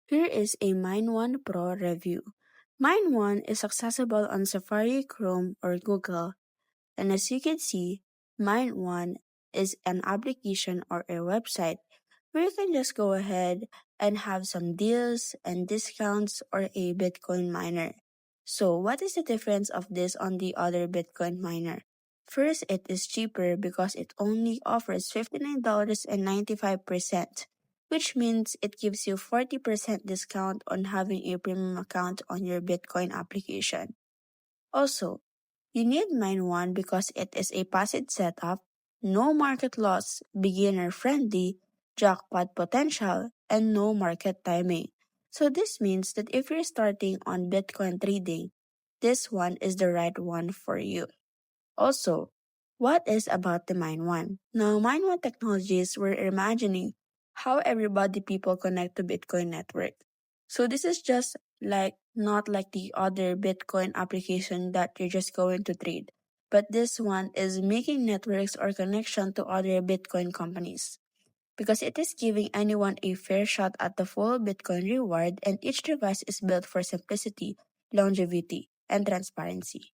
Here is a MineOne Pro review. MineOne is accessible on Safari, Chrome, or Google, and as you can see, MineOne is an application or a website where you can just go ahead and have some deals and discounts or a Bitcoin miner. So, what is the difference of this on the other Bitcoin miner? First, it is cheaper because it only offers $59.95, which means it gives you 40% discount on having a premium account on your Bitcoin application. Also, you need MineOne because it is a passive setup, no market loss, beginner friendly, jackpot potential, and no market timing. So this means that if you're starting on Bitcoin trading, this one is the right one for you. Also, what is about the MineOne? Now, MineOne technologies we're imagining how everybody people connect to Bitcoin network. So this is just like not like the other Bitcoin application that you're just going to trade. But this one is making networks or connection to other Bitcoin companies because it is giving anyone a fair shot at the full Bitcoin reward, and each device is built for simplicity, longevity, and transparency.